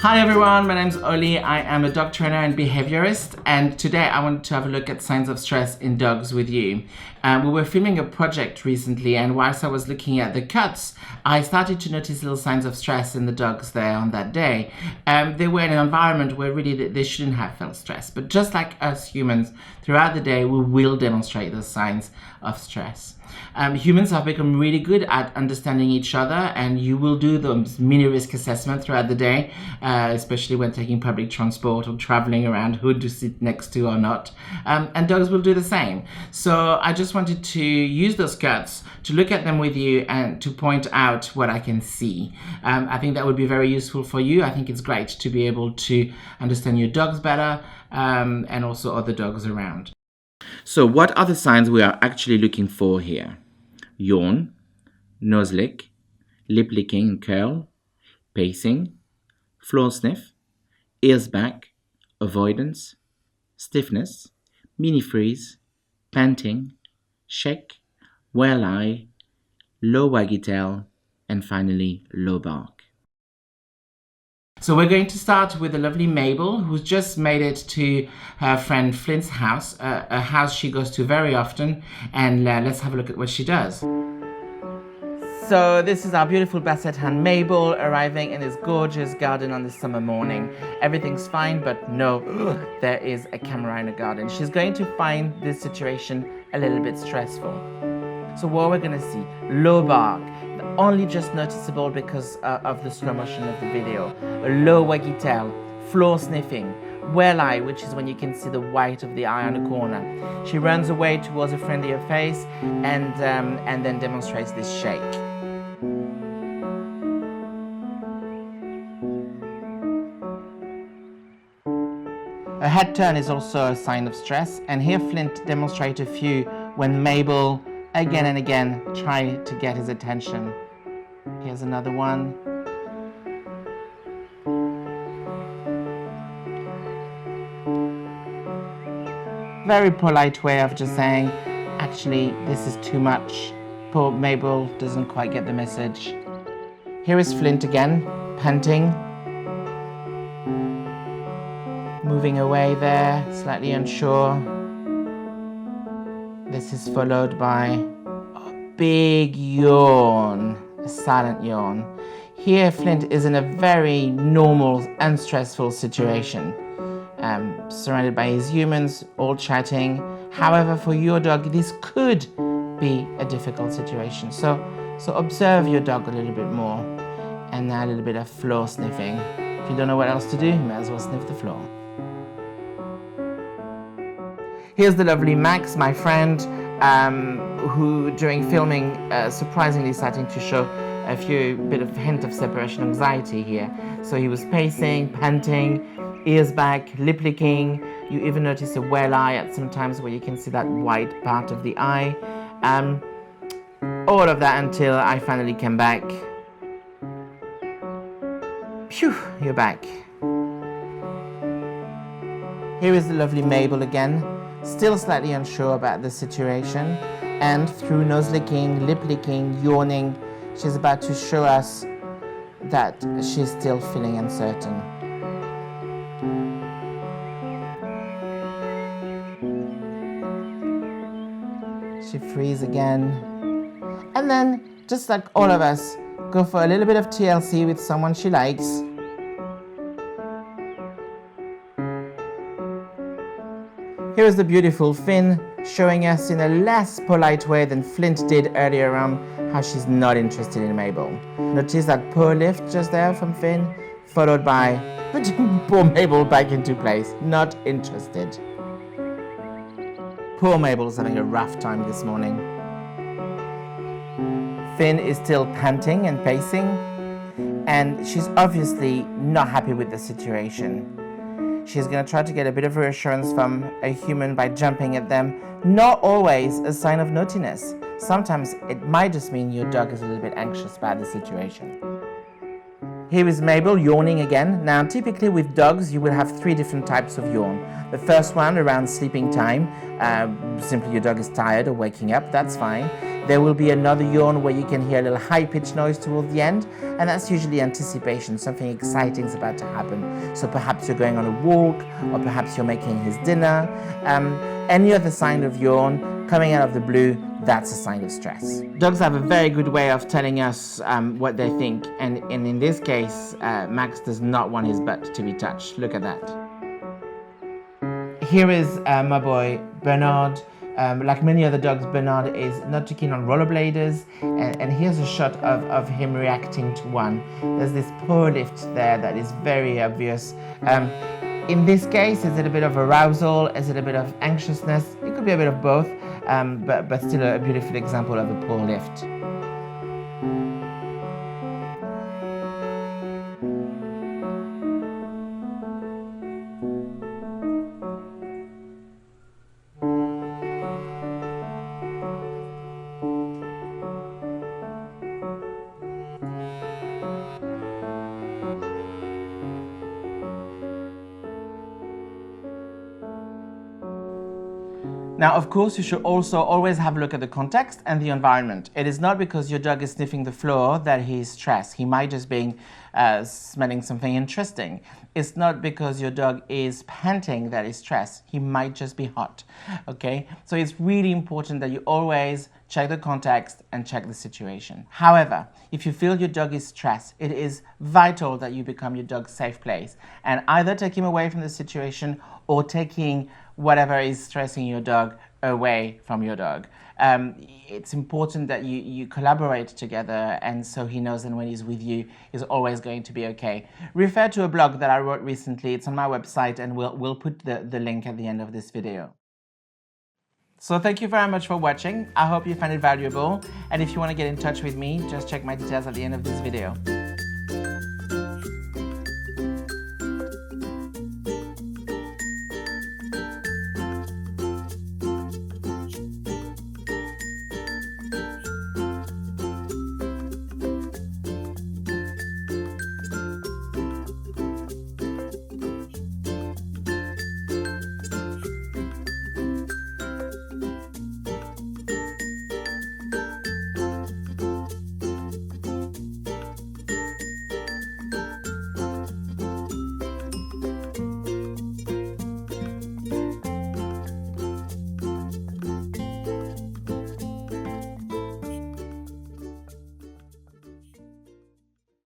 Hi everyone, my name's Oli. I am a dog trainer and behaviorist, and today I want to have a look at signs of stress in dogs with you. We were filming a project recently, and whilst I was looking at the cuts, I started to notice little signs of stress in the dogs there on that day. They were in an environment where really they shouldn't have felt stress, but just like us humans, throughout the day we will demonstrate those signs of stress. Humans have become really good at understanding each other, and you will do those mini risk assessment throughout the day, especially when taking public transport or traveling around who to sit next to or not. And dogs will do the same. So I just wanted to use those cuts to look at them with you and to point out what I can see. I think that would be very useful for you. I think it's great to be able to understand your dogs better and also other dogs around. So what are the signs we are actually looking for here? Yawn, nose lick, lip licking and curl, pacing, floor sniff, ears back, avoidance, stiffness, mini freeze, panting, shake, whale eye, low waggy tail, and finally low bark. So we're going to start with the lovely Mabel, who's just made it to her friend Flint's house, a house she goes to very often, and let's have a look at what she does. So this is our beautiful Basset Hound Mabel arriving in this gorgeous garden on this summer morning. Everything's fine, but no, there is a camera in the garden. She's going to find this situation a little bit stressful. So what we're going to see, low bark, only just noticeable because of the slow motion of the video, a low waggy tail, floor sniffing, whale eye, which is when you can see the white of the eye on the corner. She runs away towards a friendlier face and then demonstrates this shake. A head turn is also a sign of stress, and here Flint demonstrates a few when Mabel again and again try to get his attention. Here's another one. Very polite way of just saying, actually, this is too much. Poor Mabel doesn't quite get the message. Here is Flint again, panting. Moving away there, slightly unsure. This is followed by a big yawn, a silent yawn. Here Flint is in a very normal, unstressful situation, surrounded by his humans, all chatting. However, for your dog, this could be a difficult situation. So observe your dog a little bit more. And now a little bit of floor sniffing. If you don't know what else to do, you may as well sniff the floor. Here's the lovely Max, my friend, who during filming surprisingly starting to show a bit of hint of separation anxiety here. So he was pacing, panting, ears back, lip licking. You even notice a whale eye at some times where you can see that white part of the eye. All of that until I finally came back. Phew, you're back. Here is the lovely Mabel again. Still slightly unsure about the situation, and through nose licking, lip licking, yawning, she's about to show us that she's still feeling uncertain. She frees again, and then, just like all of us, go for a little bit of TLC with someone she likes. Here is the beautiful Finn showing us in a less polite way than Flint did earlier on how she's not interested in Mabel. Notice that poor lift just there from Finn, followed by poor Mabel back into place, not interested. Poor Mabel's having a rough time this morning. Finn is still panting and pacing, and she's obviously not happy with the situation. She's going to try to get a bit of reassurance from a human by jumping at them. Not always a sign of naughtiness. Sometimes it might just mean your dog is a little bit anxious about the situation. Here is Mabel yawning again. Now, typically with dogs, you will have 3 different types of yawn. The first one around sleeping time. Simply your dog is tired or waking up, that's fine. There will be another yawn where you can hear a little high-pitched noise towards the end, and that's usually anticipation, something exciting is about to happen. So perhaps you're going on a walk, or perhaps you're making his dinner. Any other sign of yawn coming out of the blue, that's a sign of stress. Dogs have a very good way of telling us what they think, and in this case, Max does not want his butt to be touched. Look at that. Here is my boy Bernard. Like many other dogs, Bernard is not too keen on rollerbladers, and here's a shot of him reacting to one. There's this paw lift there that is very obvious. In this case, is it a bit of arousal? Is it a bit of anxiousness? It could be a bit of both, but still a beautiful example of a paw lift. Now, of course, you should also always have a look at the context and the environment. It is not because your dog is sniffing the floor that he's stressed. He might just be smelling something interesting. It's not because your dog is panting that he's stressed. He might just be hot, okay? So it's really important that you always check the context and check the situation. However, if you feel your dog is stressed, it is vital that you become your dog's safe place and either take him away from the situation or taking whatever is stressing your dog away from your dog. It's important that you collaborate together, and so he knows that when he's with you, he's always going to be okay. Refer to a blog that I wrote recently. It's on my website, and we'll put the link at the end of this video. So thank you very much for watching. I hope you find it valuable, and if you want to get in touch with me, just check my details at the end of this video.